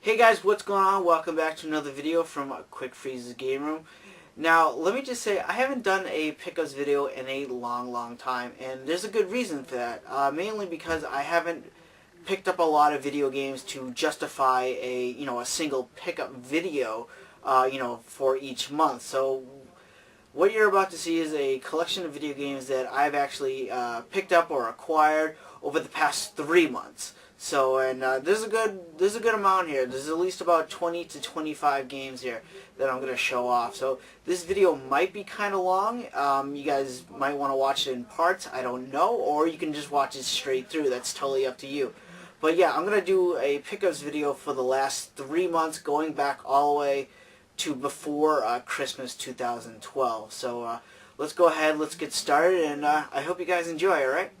Hey guys, what's going on? Welcome back to another video from Quick Freeze's Game Room. Now, let me just say, I haven't done a pickups video in a long time, and there's a good reason for that. Mainly because I haven't picked up a lot of video games to justify a single pickup video, for each month. So, what you're about to see is a collection of video games that I've actually picked up or acquired over the past 3 months. So, and there's a good amount here. There's at least about 20 to 25 games here that I'm going to show off. So this video might be kind of long. You guys might want to watch it in parts. I don't know. Or you can just watch it straight through. That's totally up to you. But yeah, I'm going to do a pickups video for the last 3 months, going back all the way to before Christmas 2012. So let's go ahead. Let's get started. And I hope you guys enjoy, alright?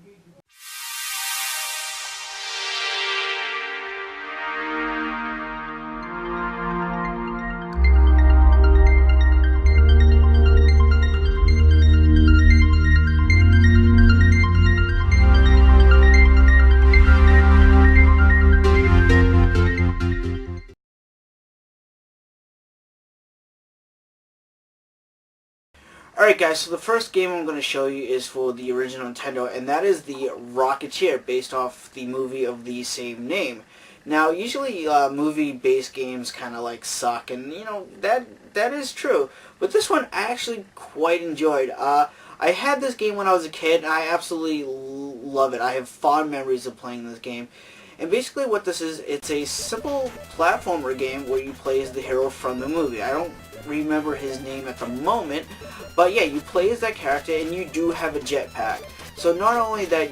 Alright guys, so the first game I'm going to show you is for the original Nintendo, and that is the Rocketeer, based off the movie of the same name. Now, usually movie-based games kind of like suck, and that is true. But this one I actually quite enjoyed. I had this game when I was a kid, and I absolutely love it. I have fond memories of playing this game. And basically what this is, it's a simple platformer game where you play as the hero from the movie. I don't remember his name at the moment, but yeah, you play as that character and you do have a jetpack. So not only that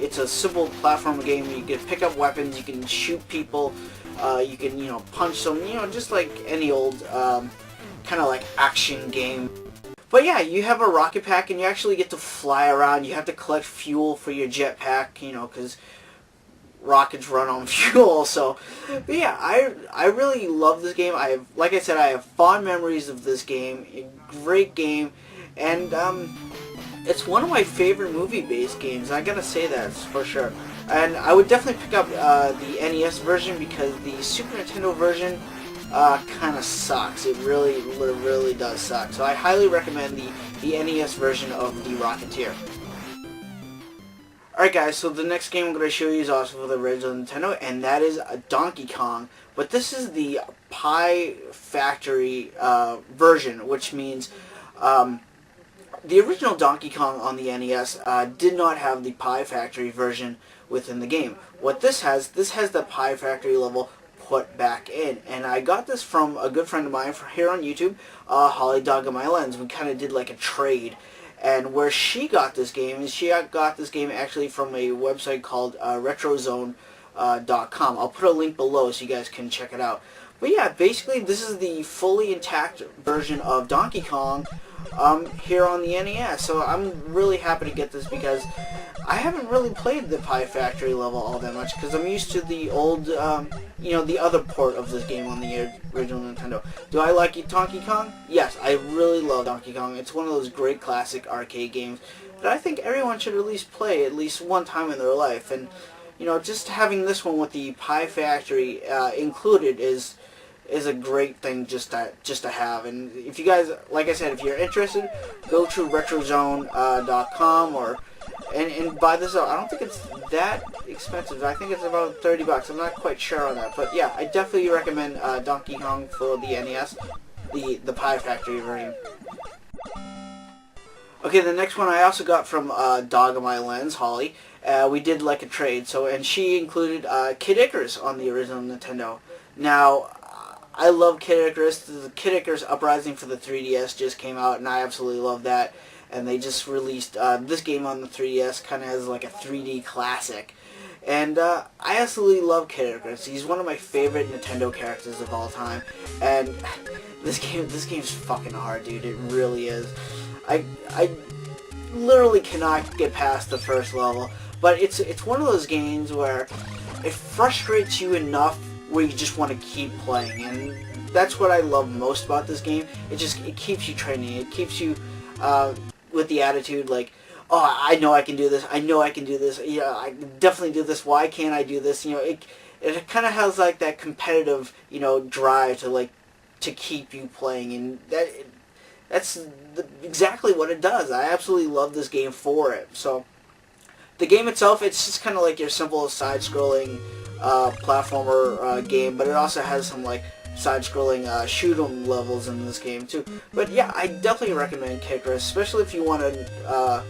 it's a simple platformer game where you can pick up weapons, you can shoot people, you can, punch them, just like any old kind of like action game. But yeah, you have a rocket pack and you actually get to fly around. You have to collect fuel for your jetpack, because rockets run on fuel. So, but yeah, I really love this game. Like I said, I have fond memories of this game. A great game, and it's one of my favorite movie-based games. I gotta say that for sure. And I would definitely pick up the NES version, because the Super Nintendo version kind of sucks. It really does suck. So I highly recommend the NES version of the Rocketeer. Alright guys, so the next game I'm going to show you is also for the original Nintendo, and that is Donkey Kong. But this is the Pie Factory version, which means the original Donkey Kong on the NES did not have the Pie Factory version within the game. What this has the Pie Factory level put back in, and I got this from a good friend of mine here on YouTube, Holly Dog of My Lens. We kind of did like a trade. And where she got this game is she got this game actually from a website called RetroZone.com. I'll put a link below so you guys can check it out. But yeah, basically this is the fully intact version of Donkey Kong here on the NES. So I'm really happy to get this, because I haven't really played the Pie Factory level all that much, because I'm used to the old, the other port of this game on the original Nintendo. Do I like Donkey Kong? Yes, I really love Donkey Kong. It's one of those great classic arcade games that I think everyone should at least play at least one time in their life. And, just having this one with the Pie Factory included is a great thing just to have. And if you guys, like I said, if you're interested, go to RetroZone.com and buy this out. I don't think it's that expensive. I think it's about $30. I'm not quite sure on that, but yeah, I definitely recommend Donkey Kong for the NES, the Pie Factory version. Okay, the next one I also got from Dog of My Lens, Holly. We did like a trade, and she included Kid Icarus on the original Nintendo. Now, I love Kid Icarus. The Kid Icarus Uprising for the 3DS just came out, and I absolutely love that. And they just released this game on the 3DS, kind of as like a 3D classic. And I absolutely love Kid Icarus. He's one of my favorite Nintendo characters of all time. And this game's fucking hard, dude. It really is. I literally cannot get past the first level. But it's one of those games where it frustrates you enough where you just want to keep playing. And that's what I love most about this game. It keeps you training. It keeps you with the attitude like, oh, I know I can do this. I know I can do this. Yeah, I can definitely do this. Why can't I do this? it kind of has like that competitive, drive to keep you playing, and that's exactly what it does. I absolutely love this game for it. So the game itself, it's just kind of like your simple side-scrolling platformer game, but it also has some like side-scrolling shoot 'em levels in this game too. But yeah, I definitely recommend Kid Icarus, especially if you want to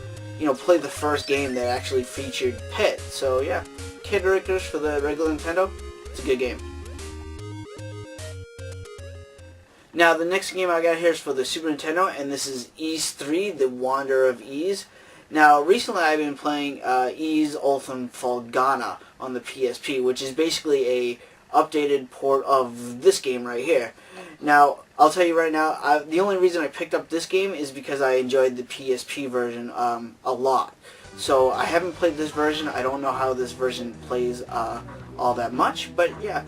play the first game that actually featured Pit. So yeah, Kid Icarus for the regular Nintendo, it's a good game. Now the next game I got here is for the Super Nintendo, and this is Ys 3, The Wanderer of Ys. Now recently I've been playing Ys Ultim Felghana on the PSP, which is basically a updated port of this game right here. Now I'll tell you right now, the only reason I picked up this game is because I enjoyed the PSP version a lot. So I haven't played this version. I don't know how this version plays all that much, but yeah,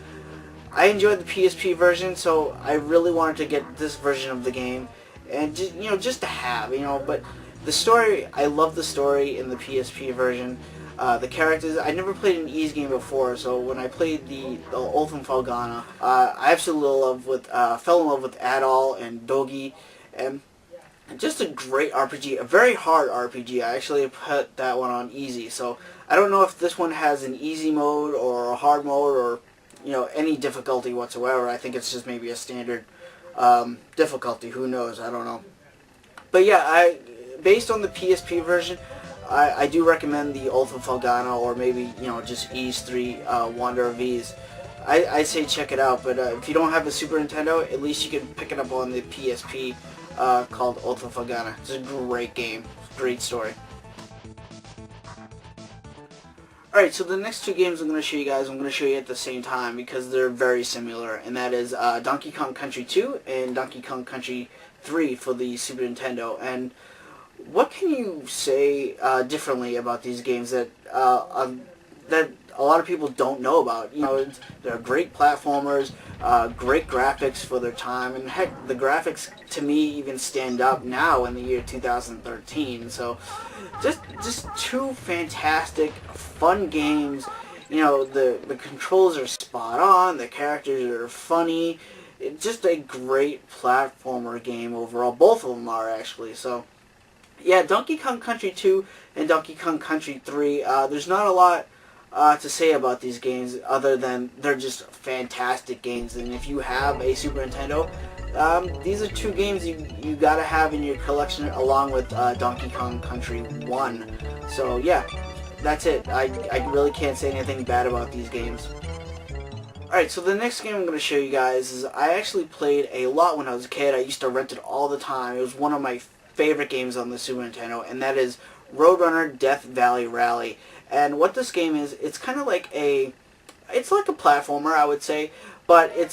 I enjoyed the PSP version, so I really wanted to get this version of the game, and just to have, but the story, I love the story in the PSP version. The characters, I never played an Ys game before, so when I played the Ultim Felghana, I absolutely fell in love with Adol and Dogi, and just a great RPG, a very hard RPG. I actually put that one on easy, so I don't know if this one has an easy mode or a hard mode or any difficulty whatsoever. I think it's just maybe a standard difficulty. Who knows? I don't know. But yeah, based on the PSP version, I do recommend the Ultim Felghana, or maybe just Ys 3 Wanderer of Ys. I say check it out. But if you don't have a Super Nintendo, at least you can pick it up on the PSP called Ultim Felghana. It's a great game, great story. Alright, so the next two games I'm going to show you guys, I'm going to show you at the same time because they're very similar, and that is Donkey Kong Country 2 and Donkey Kong Country 3 for the Super Nintendo. And what can you say differently about these games that a lot of people don't know about? They're great platformers, great graphics for their time, and heck, the graphics to me even stand up now in the year 2013. So just two fantastic, fun games. The controls are spot on, the characters are funny. It's just a great platformer game overall. Both of them are, actually. So yeah, Donkey Kong Country 2 and Donkey Kong Country 3, there's not a lot to say about these games other than they're just fantastic games. And if you have a Super Nintendo, these are two games you gotta have in your collection along with Donkey Kong Country 1. So yeah, that's it. I really can't say anything bad about these games. Alright, so the next game I'm going to show you guys is I actually played a lot when I was a kid. I used to rent it all the time. It was one of my favorite games on the Super Nintendo, and that is Roadrunner Death Valley Rally. And what this game is, it's kind of like it's like a platformer, I would say, but it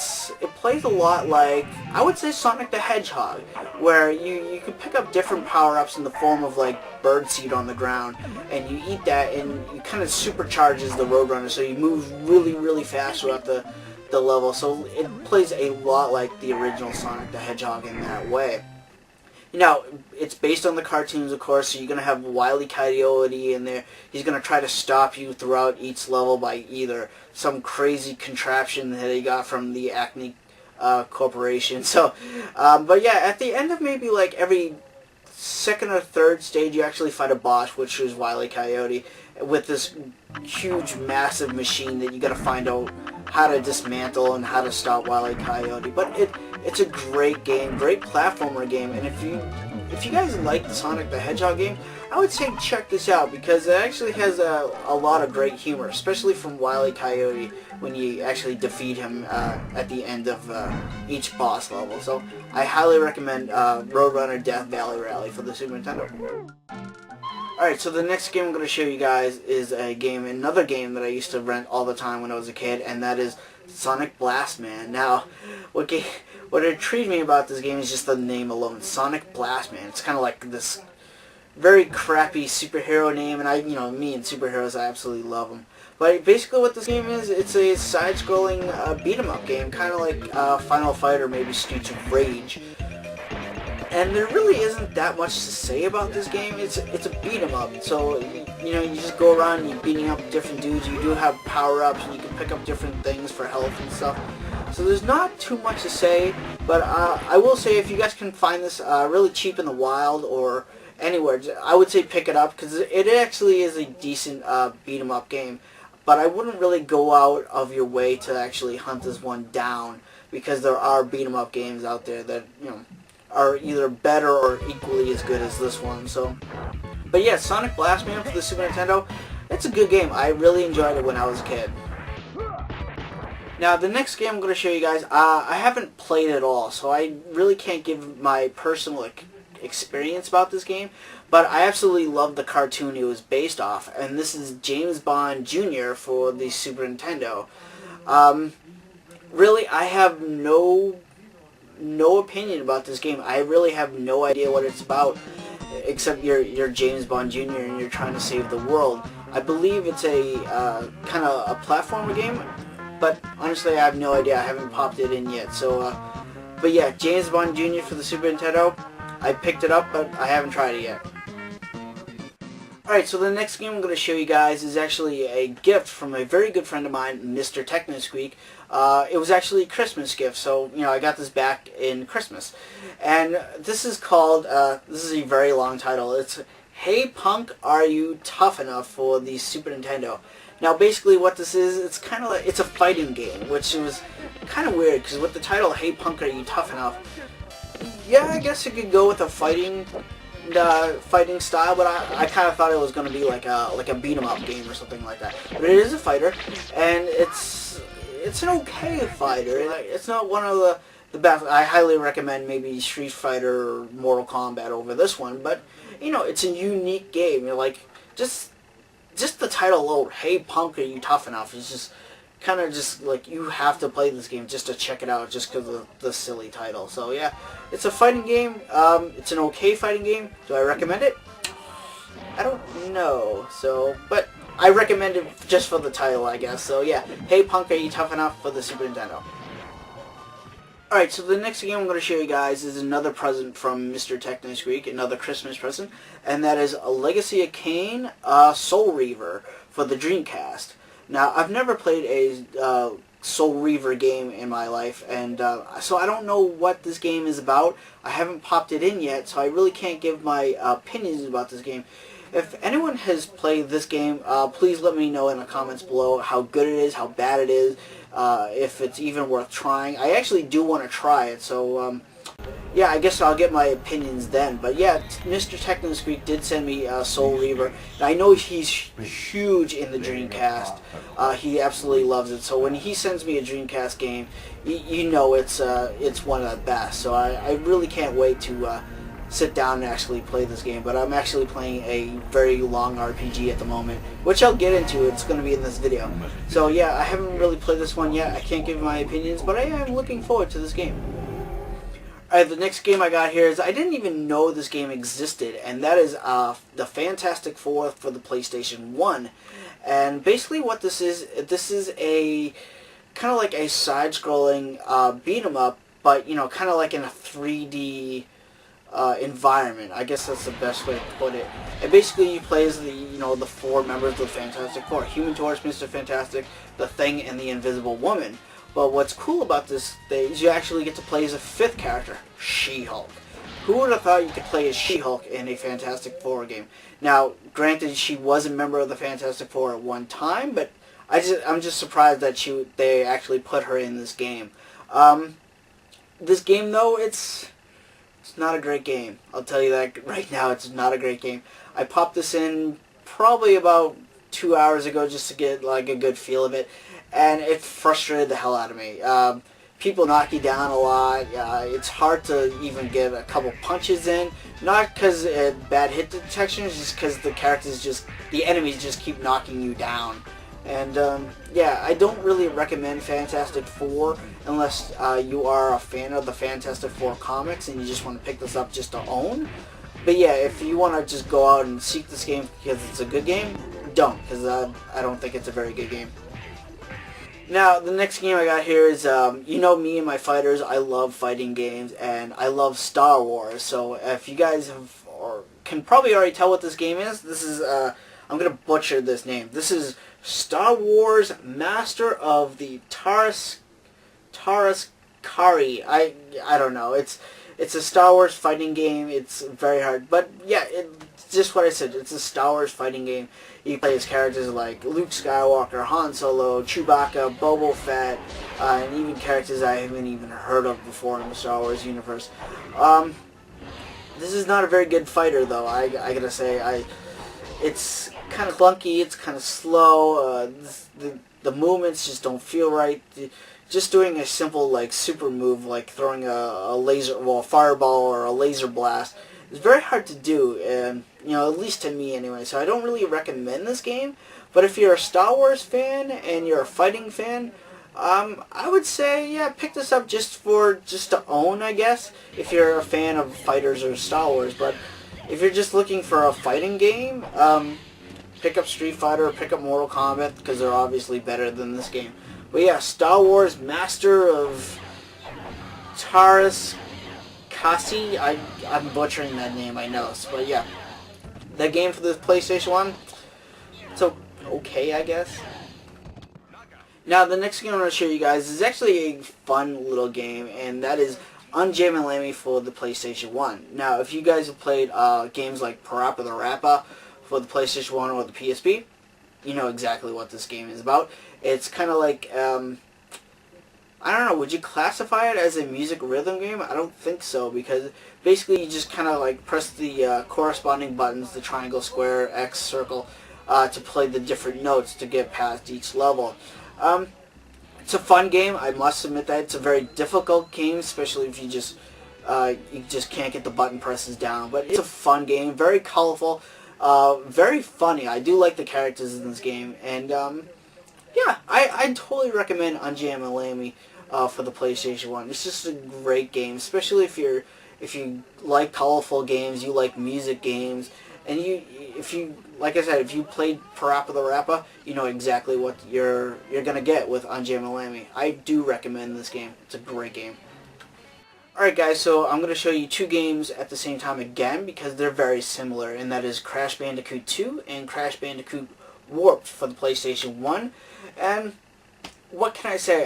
plays a lot like, I would say, Sonic the Hedgehog, where you can pick up different power-ups in the form of like birdseed on the ground, and you eat that, and it kind of supercharges the Roadrunner, so you move really, really fast throughout the level. So it plays a lot like the original Sonic the Hedgehog in that way. It's based on the cartoons, of course, so you're going to have Wile E. Coyote in there. He's going to try to stop you throughout each level by either some crazy contraption that he got from the Acme Corporation. So, but yeah, at the end of maybe like every second or third stage, you actually fight a boss, which is Wile E. Coyote, with this huge, massive machine that you got to find out how to dismantle and how to stop Wile E. Coyote. But it's a great game, great platformer game, and if you guys like the Sonic the Hedgehog game, I would say check this out because it actually has a lot of great humor, especially from Wile E. Coyote when you actually defeat him at the end of each boss level. So I highly recommend Roadrunner Death Valley Rally for the Super Nintendo. Alright, so the next game I'm going to show you guys is another game that I used to rent all the time when I was a kid, and that is Sonic Blast Man. Now, what intrigued me about this game is just the name alone, Sonic Blast Man. It's kind of like this very crappy superhero name, and me and superheroes, I absolutely love them. But basically what this game is, it's a side-scrolling beat-em-up game, kind of like Final Fight or maybe Streets of Rage. And there really isn't that much to say about this game. It's a beat 'em up. So you know, you just go around and you're beating up different dudes. You do have power-ups and you can pick up different things for health and stuff. So there's not too much to say, but I will say if you guys can find this really cheap in the wild or anywhere, I would say pick it up because it actually is a decent beat 'em up game. But I wouldn't really go out of your way to actually hunt this one down because there are beat 'em up games out there that, you know, are either better or equally as good as this one. So, but yeah, Sonic Blast Man for the Super Nintendo, it's a good game. I really enjoyed it when I was a kid. Now, the next game I'm going to show you guys, I haven't played it all, so I really can't give my personal experience about this game, but I absolutely love the cartoon it was based off, and this is James Bond Jr. for the Super Nintendo. Really, I have no opinion about this game. I really have no idea what it's about, except you're James Bond Jr. and you're trying to save the world. I believe it's a kind of a platformer game, but honestly I have no idea. I haven't popped it in yet. So, but yeah, James Bond Jr. for the Super Nintendo. I picked it up, but I haven't tried it yet. Alright, so the next game I'm going to show you guys is actually a gift from a very good friend of mine, Mr. TechnoSqueak. It was actually a Christmas gift, so, you know, I got this back in Christmas. And this is called, this is a very long title. It's Hey Punk, Are You Tough Enough for the Super Nintendo. Now, basically what this is, it's kind of like, it's a fighting game, which was kind of weird, because with the title, Hey Punk, Are You Tough Enough? Yeah, I guess it could go with a fighting style, but I kind of thought it was going to be like a beat 'em up game or something like that. But it is a fighter, and it's an okay fighter. It's not one of the best. I highly recommend maybe Street Fighter or Mortal Kombat over this one, but you know, it's a unique game. You're like just the title alone, Hey Punk, Are You Tough Enough? It's just kind of just like you have to play this game just to check it out just because of the silly title. So yeah, it's a fighting game. It's an okay fighting game. Do I recommend it? I don't know. So, but I recommend it just for the title, I guess. So yeah, Hey Punk, Are You Tough Enough for the Super Nintendo. Alright, so the next game I'm going to show you guys is another present from Mr. TechnoSqueak, another Christmas present, and that is a Legacy of Kain Soul Reaver for the Dreamcast. Now, I've never played a Soul Reaver game in my life, and so I don't know what this game is about. I haven't popped it in yet, so I really can't give my opinions about this game. If anyone has played this game, please let me know in the comments below how good it is, how bad it is, if it's even worth trying. I actually do want to try it, so yeah, I guess I'll get my opinions then. But yeah, Mr. TechnoSqueak did send me Soul Reaver, and I know he's huge in the Dreamcast. He absolutely loves it. So when he sends me a Dreamcast game, you know it's one of the best. So I really can't wait to sit down and actually play this game. But I'm actually playing a very long RPG at the moment, which I'll get into. It's going to be in this video. So yeah, I haven't really played this one yet. I can't give my opinions, but I am looking forward to this game. Alright, the next game I got here is, I didn't even know this game existed, and that is the Fantastic Four for the PlayStation 1. And basically what this is a kind of like a side-scrolling beat 'em up, but you know, kind of like in a 3D environment. I guess that's the best way to put it. And basically you play as the four members of the Fantastic Four: Human Torch, Mr. Fantastic, the Thing, and the Invisible Woman. But what's cool about this is you actually get to play as a fifth character, She-Hulk. Who would have thought you could play as She-Hulk in a Fantastic Four game? Now, granted, she was a member of the Fantastic Four at one time, but I'm just surprised that they actually put her in this game. This game, though, it's not a great game. I'll tell you that right now. It's not a great game. I popped this in probably about 2 hours ago just to get like a good feel of it, and it frustrated the hell out of me. People knock you down a lot. It's hard to even get a couple punches in. Not because bad hit detection, it's just because the enemies just keep knocking you down. And yeah, I don't really recommend Fantastic Four unless you are a fan of the Fantastic Four comics and you just want to pick this up just to own. But yeah, if you want to just go out and seek this game because it's a good game, don't, because I don't think it's a very good game. Now, the next game I got here is, you know me and my fighters, I love fighting games, and I love Star Wars. So if you guys have, or can probably already tell what this game is, this is, I'm going to butcher this name. This is Star Wars Master of the Kari. I don't know. It's a Star Wars fighting game. It's very hard. But yeah, it's just what I said. It's a Star Wars fighting game. You play as characters like Luke Skywalker, Han Solo, Chewbacca, Boba Fett, and even characters I haven't even heard of before in the Star Wars universe. This is not a very good fighter, though. I gotta say, it's kind of clunky. It's kind of slow. The movements just don't feel right. Just doing a simple like super move, like throwing a laser, well, a fireball or a laser blast, is very hard to do, and you know, at least to me anyway. So I don't really recommend this game. But if you're a Star Wars fan and you're a fighting fan, I would say yeah, pick this up just to own, I guess. If you're a fan of fighters or Star Wars, but if you're just looking for a fighting game, pick up Street Fighter or pick up Mortal Kombat because they're obviously better than this game. But yeah, Star Wars Master of Taras Kasi. I'm butchering that name, I know. But yeah, that game for the PlayStation 1, it's okay, I guess. Now, the next game I'm going to show you guys is actually a fun little game, and that is Unjam and Lammy for the PlayStation 1. Now, if you guys have played games like Parappa the Rapper for the PlayStation 1 or the PSP, you know exactly what this game is about. It's kind of like, I don't know, would you classify it as a music rhythm game? I don't think so, because basically you just kind of like press the corresponding buttons, the triangle, square, X, circle, to play the different notes to get past each level. It's a fun game, I must admit that. It's a very difficult game, especially if you just can't get the button presses down. But it's a fun game, very colorful, very funny. I do like the characters in this game, and yeah, I totally recommend Unjam and Lammy for the PlayStation 1. It's just a great game, especially if you like colorful games, you like music games, and if you like I said, if you played Parappa the Rapper, you know exactly what you're gonna get with Unjam and Lammy. I do recommend this game. It's a great game. Alright guys, so I'm going to show you two games at the same time again because they're very similar, and that is Crash Bandicoot 2 and Crash Bandicoot Warped for the PlayStation 1. And what can I say?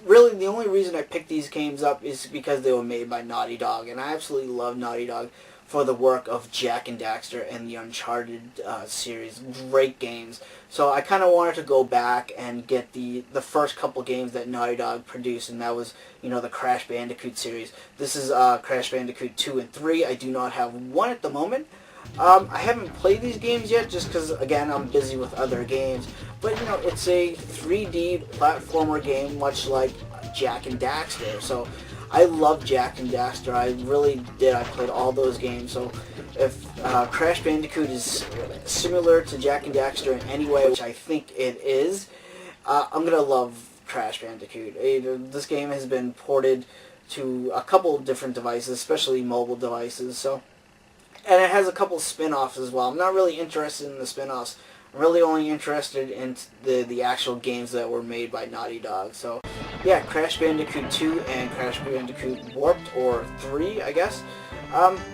Really, the only reason I picked these games up is because they were made by Naughty Dog, and I absolutely love Naughty Dog for the work of Jak and Daxter and the Uncharted series. Great games. So I kind of wanted to go back and get the first couple games that Naughty Dog produced, and that was, you know, the Crash Bandicoot series. This is Crash Bandicoot 2 and 3. I do not have 1 at the moment. I haven't played these games yet just because, again, I'm busy with other games. But, you know, it's a 3D platformer game much like Jak and Daxter. So I love Jak and Daxter. I really did. I played all those games. So if Crash Bandicoot is similar to Jak and Daxter in any way, which I think it is, I'm going to love Crash Bandicoot. This game has been ported to a couple of different devices, especially mobile devices. So, and it has a couple spin-offs as well. I'm not really interested in the spin-offs. I'm really only interested in the actual games that were made by Naughty Dog. So, yeah, Crash Bandicoot 2 and Crash Bandicoot Warped, or 3, I guess.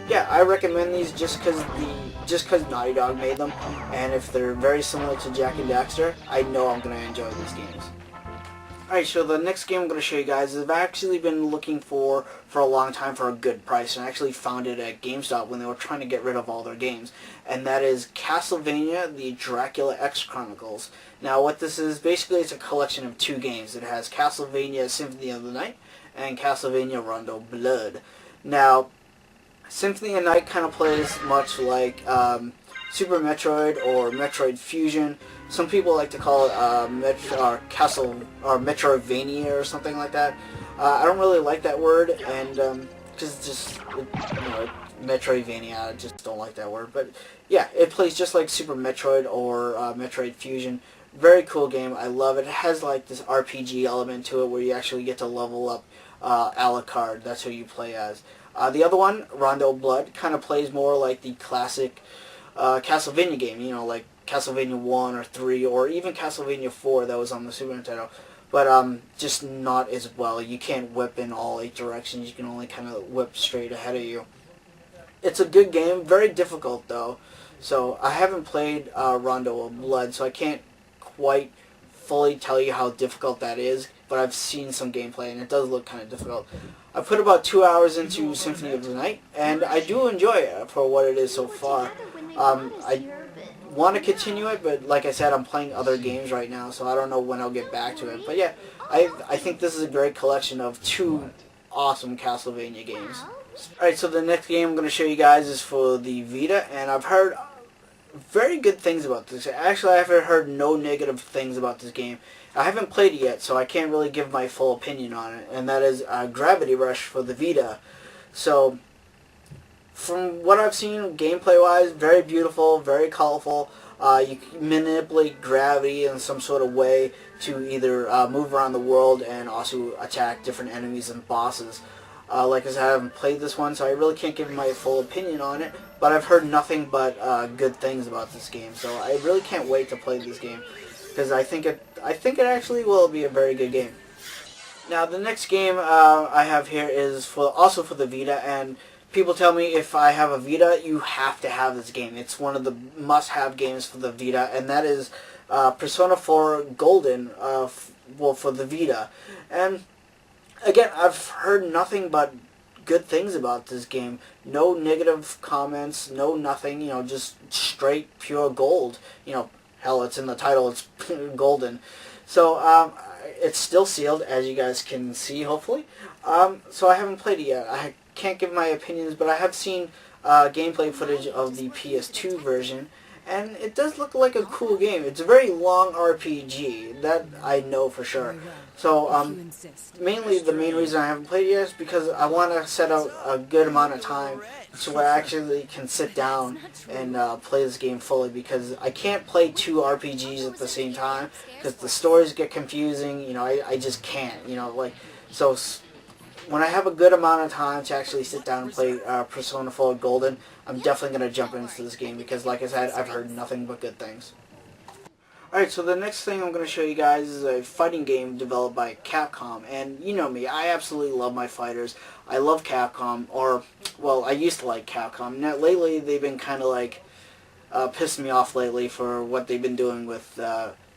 Yeah, I recommend these just because Naughty Dog made them, and if they're very similar to Jak and Daxter, I know I'm going to enjoy these games. Alright, so the next game I'm going to show you guys is I've actually been looking for a long time for a good price, and I actually found it at GameStop when they were trying to get rid of all their games, and that is Castlevania The Dracula X Chronicles. Now what this is, basically it's a collection of 2 games. It has Castlevania Symphony of the Night and Castlevania Rondo Blood. Now, Symphony of the Night kind of plays much like Super Metroid or Metroid Fusion. Some people like to call it Metroidvania or something like that. I don't really like that word, and because it's just, Metroidvania, I just don't like that word. But yeah, it plays just like Super Metroid or Metroid Fusion. Very cool game. I love it. It has like this RPG element to it where you actually get to level up a la carte. That's who you play as. The other one, Rondo Blood, kind of plays more like the classic Castlevania game, you know, like Castlevania 1 or 3 or even Castlevania 4 that was on the Super Nintendo. but just not as well. You can't whip in all 8 directions. You can only kind of whip straight ahead of you. It's a good game, very difficult though. So I haven't played Rondo of Blood, so I can't quite fully tell you how difficult that is, but I've seen some gameplay and it does look kind of difficult. I put about 2 hours into Symphony of the Night, and I do enjoy it for what it is so far. I want to continue it, but like I said, I'm playing other games right now, so I don't know when I'll get back to it. But yeah, I think this is a great collection of 2 awesome Castlevania games. Alright, so the next game I'm going to show you guys is for the Vita, and I've heard very good things about this. Actually, I haven't heard no negative things about this game. I haven't played it yet, so I can't really give my full opinion on it, and that is Gravity Rush for the Vita. So, from what I've seen, gameplay-wise, very beautiful, very colorful. You can manipulate gravity in some sort of way to either move around the world and also attack different enemies and bosses. Like I said, I haven't played this one, so I really can't give my full opinion on it, but I've heard nothing but good things about this game, so I really can't wait to play this game, because I think it actually will be a very good game. Now, the next game I have here is also for the Vita, and people tell me if I have a Vita, you have to have this game. It's one of the must-have games for the Vita, and that is Persona 4 Golden, for the Vita. And again, I've heard nothing but good things about this game. No negative comments, no nothing, just straight pure gold. Hell, it's in the title, it's golden. So, it's still sealed, as you guys can see, hopefully. So I haven't played it yet. I can't give my opinions, but I have seen gameplay footage of the PS2 version, and it does look like a cool game. It's a very long RPG, that I know for sure. So, mainly the main reason I haven't played it yet is because I want to set out a good amount of time so I actually can sit down and play this game fully, because I can't play 2 RPGs at the same time, because the stories get confusing, I just can't, so when I have a good amount of time to actually sit down and play Persona 4 Golden, I'm definitely going to jump into this game, because like I said, I've heard nothing but good things. Alright, so the next thing I'm going to show you guys is a fighting game developed by Capcom, and you know me, I absolutely love my fighters. I love Capcom, well, I used to like Capcom. Now, lately, they've been kind of like pissing me off lately for what they've been doing with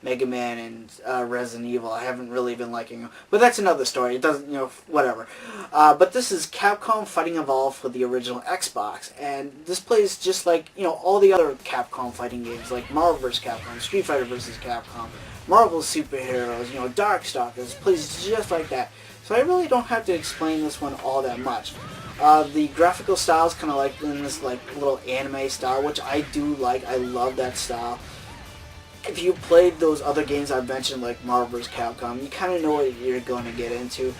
Mega Man and Resident Evil. I haven't really been liking them, but that's another story. It doesn't, whatever. But this is Capcom Fighting Evolved for the original Xbox, and this plays just like, all the other Capcom fighting games, like Marvel vs. Capcom, Street Fighter vs. Capcom, Marvel Superheroes, Darkstalkers, plays just like that. So I really don't have to explain this one all that much. The graphical style is kind of like in this little anime style, which I do like. I love that style. If you played those other games I've mentioned, like Marvel vs. Capcom, you kind of know what you're going to get into.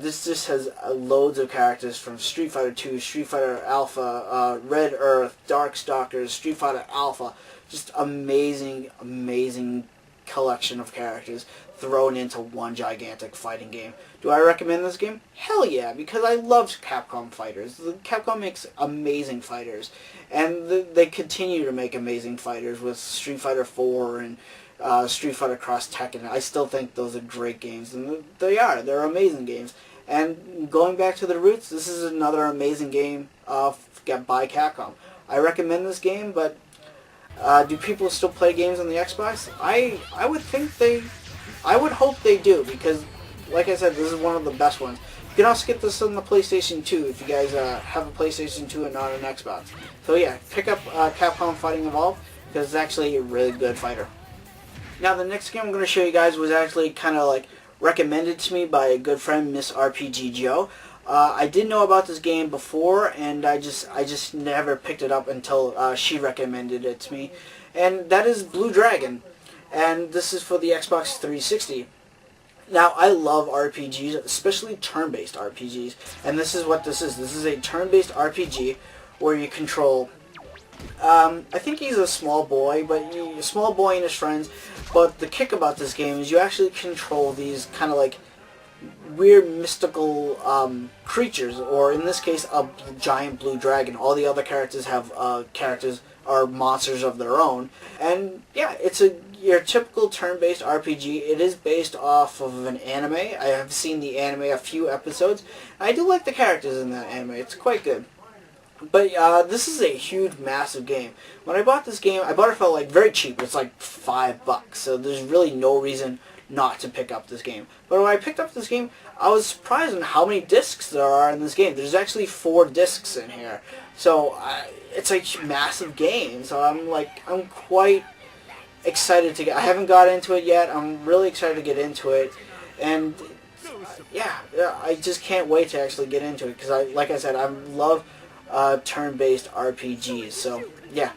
This just has loads of characters from Street Fighter 2, Street Fighter Alpha, Red Earth, Darkstalkers, Street Fighter Alpha. Just amazing, amazing collection of characters thrown into one gigantic fighting game. Do I recommend this game? Hell yeah, because I love Capcom fighters. Capcom makes amazing fighters, and they continue to make amazing fighters with Street Fighter 4 and Street Fighter Cross Tekken. I still think those are great games, and they're amazing games. And going back to the roots, this is another amazing game by Capcom. I recommend this game, but do people still play games on the Xbox? I would hope they do, because like I said, this is one of the best ones. You can also get this on the PlayStation 2 if you guys have a PlayStation 2 and not an Xbox. So yeah, pick up Capcom Fighting Evolved, because it's actually a really good fighter. Now the next game I'm going to show you guys was actually kind of recommended to me by a good friend, Miss RPG Joe. I didn't know about this game before, and I just never picked it up until she recommended it to me. And that is Blue Dragon. And this is for the Xbox 360. Now, I love RPGs, especially turn-based RPGs. And this is what this is. This is a turn-based RPG where you control... I think he's a small boy, but a small boy and his friends. But the kick about this game is you actually control these kind of weird mystical creatures, or in this case a giant blue dragon. All the other characters have are monsters of their own, and yeah, it's your typical turn-based RPG. It is based off of an anime. I have seen the anime, a few episodes. I do like the characters in that anime. It's quite good. But this is a huge, massive game. When I bought this game, I bought it for like very cheap. It's like $5, so there's really no reason not to pick up this game. But when I picked up this game, I was surprised on how many discs there are in this game. There's actually 4 discs in here, so it's a massive game. So I'm quite excited to get. I haven't got into it yet. I'm really excited to get into it, and yeah, I just can't wait to actually get into it because like I said, I love turn-based RPGs. So yeah.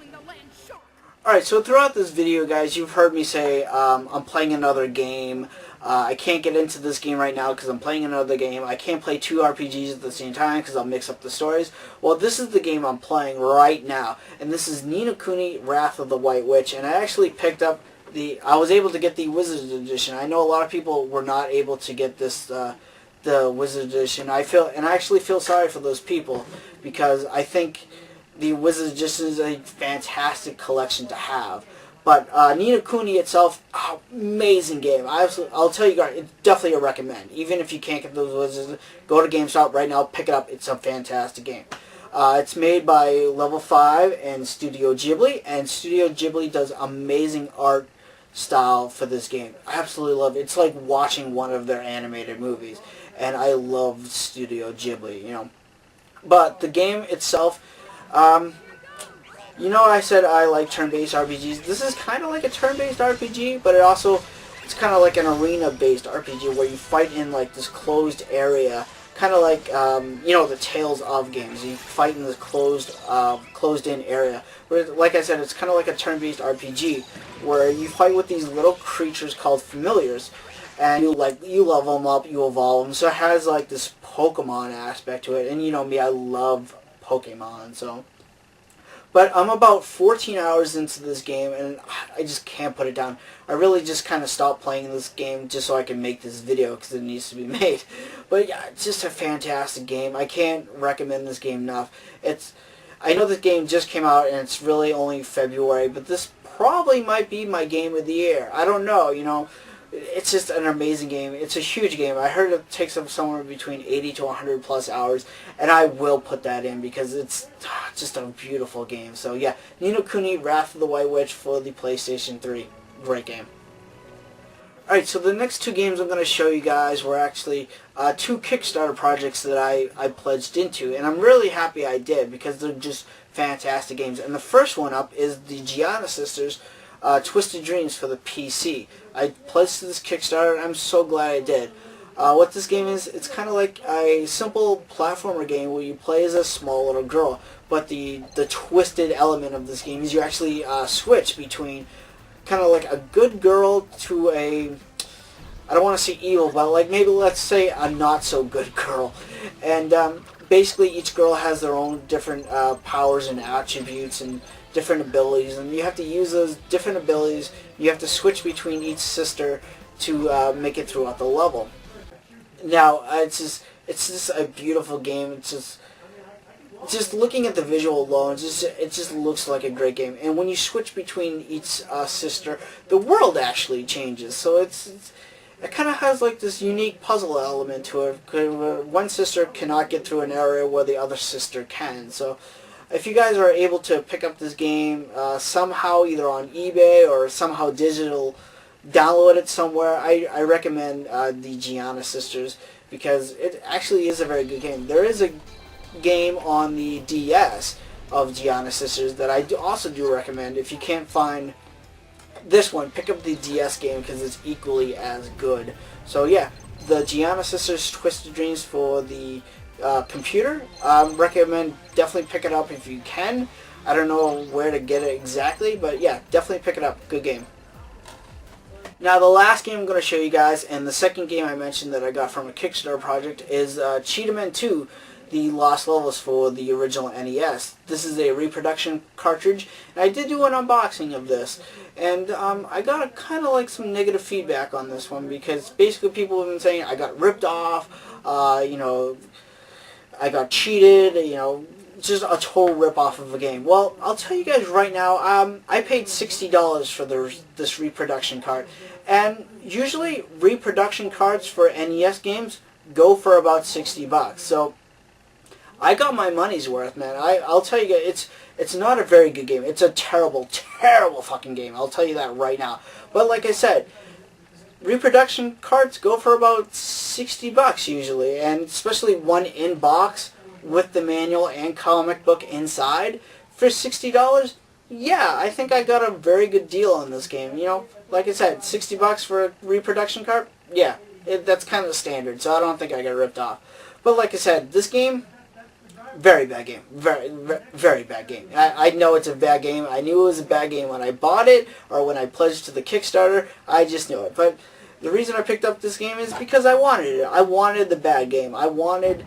Alright, so throughout this video, guys, you've heard me say I'm playing another game. I can't get into this game right now because I'm playing another game. I can't play 2 RPGs at the same time because I'll mix up the stories. Well, this is the game I'm playing right now, and this is Ni no Kuni: Wrath of the White Witch, and I actually picked up I was able to get the Wizards Edition. I know a lot of people were not able to get this, the Wizards Edition. I actually feel sorry for those people because I think the Wizards Edition is a fantastic collection to have. But Ni no Kuni itself, amazing game. I'll tell you guys, it's definitely a recommend. Even if you can't get those Wizards, go to GameStop right now, pick it up. It's a fantastic game. It's made by Level 5 and Studio Ghibli, and Studio Ghibli does amazing art style for this game. I absolutely love it. It's like watching one of their animated movies, and I love Studio Ghibli, you know. But the game itself, you know, I said I like turn-based RPGs. This is kind of like a turn-based RPG, but it's kind of like an arena-based RPG where you fight in like this closed area, kind of like you know, the Tales of games. You fight in this closed-in area. Where, like I said, it's kind of like a turn-based RPG where you fight with these little creatures called familiars, and you level them up, you evolve them. So it has like this Pokemon aspect to it, and you know me, I love Pokemon, so. But I'm about 14 hours into this game, and I just can't put it down. I really just kind of stopped playing this game just so I can make this video because it needs to be made. But yeah, it's just a fantastic game. I can't recommend this game enough. I know this game just came out, and it's really only February, but this probably might be my game of the year. I don't know, you know. It's just an amazing game. It's a huge game. I heard it takes up somewhere between 80 to 100 plus hours, and I will put that in because it's just a beautiful game. So yeah, Ni no Kuni: Wrath of the White Witch for the PlayStation 3. Great game. Alright, so the next 2 games I'm going to show you guys were actually 2 Kickstarter projects that I pledged into, and I'm really happy I did because they're just fantastic games. And the first one up is the Giana Sisters Twisted Dreams for the PC. I pledged to this Kickstarter, and I'm so glad I did. What this game is, it's kind of like a simple platformer game where you play as a small little girl, but the twisted element of this game is you actually switch between kind of like a good girl to a, I don't want to say evil, but like maybe let's say a not so good girl. And basically each girl has their own different powers and attributes and different abilities, and you have to use those different abilities. You have to switch between each sister to make it throughout the level. Now it's just a beautiful game. It's just looking at the visual alone, it just looks like a great game. And when you switch between each sister, the world actually changes. So it kind of has like this unique puzzle element to it. One sister cannot get through an area where the other sister can. So if you guys are able to pick up this game somehow, either on eBay or somehow digital, download it somewhere, I recommend the Giana Sisters because it actually is a very good game. There is a game on the DS of Giana Sisters that I also do recommend. If you can't find this one, pick up the DS game because it's equally as good. So yeah, the Giana Sisters Twisted Dreams for the computer, recommend definitely pick it up if you can. I don't know where to get it exactly, but yeah, definitely pick it up. Good game. Now the last game I'm going to show you guys, and the second game I mentioned that I got from a Kickstarter project, is Cheetah Men 2, the Lost Levels for the original NES. This is a reproduction cartridge, and I did do an unboxing of this, and I got kind of like some negative feedback on this one, because basically people have been saying I got ripped off, you know, I got cheated, you know, just a total rip-off of a game. Well, I'll tell you guys right now, I paid $60 for this reproduction cart, and usually reproduction carts for NES games go for about $60. So I got my money's worth, man. I'll tell you guys, it's not a very good game. It's a terrible, terrible fucking game. I'll tell you that right now. But like I said, reproduction carts go for about $60 usually, and especially one in box with the manual and comic book inside for $60. Yeah, I think I got a very good deal on this game. You know, like I said, $60 for a reproduction cart. Yeah, that's kind of standard, so I don't think I got ripped off. But like I said, this game, very bad game. Very, very bad game. I know it's a bad game. I knew it was a bad game when I bought it or when I pledged to the Kickstarter. I just knew it. But the reason I picked up this game is because I wanted it. I wanted the bad game. I wanted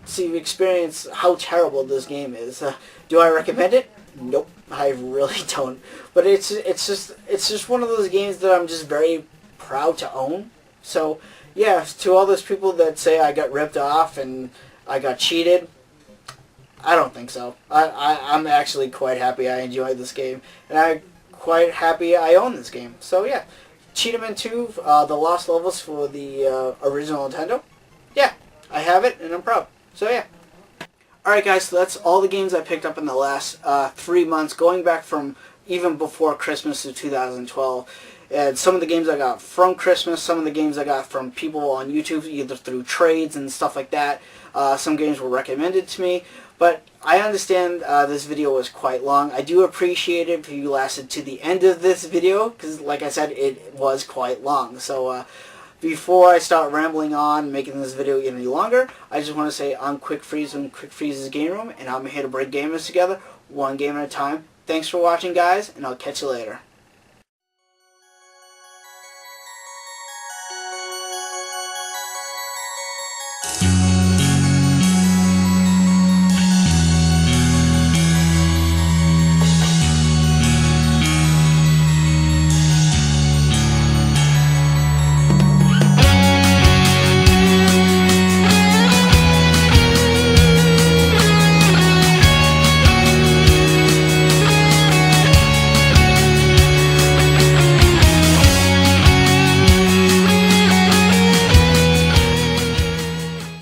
to experience how terrible this game is. Do I recommend it? Nope, I really don't. But it's just one of those games that I'm just very proud to own. So yeah, to all those people that say I got ripped off and I got cheated, I don't think so. I'm actually quite happy I enjoyed this game, and I'm quite happy I own this game. So yeah, Cheetahman 2, The Lost Levels for the original Nintendo. Yeah, I have it, and I'm proud. So yeah. Alright guys, so that's all the games I picked up in the last 3 months, going back from even before Christmas to 2012. And some of the games I got from Christmas, some of the games I got from people on YouTube, either through trades and stuff like that. Some games were recommended to me. But I understand this video was quite long. I do appreciate it if you lasted to the end of this video, because like I said, it was quite long. So before I start rambling on, making this video any longer, I just want to say I'm Quick Freeze from Quick Freeze's Game Room, and I'm here to bring gamers together, one game at a time. Thanks for watching, guys, and I'll catch you later.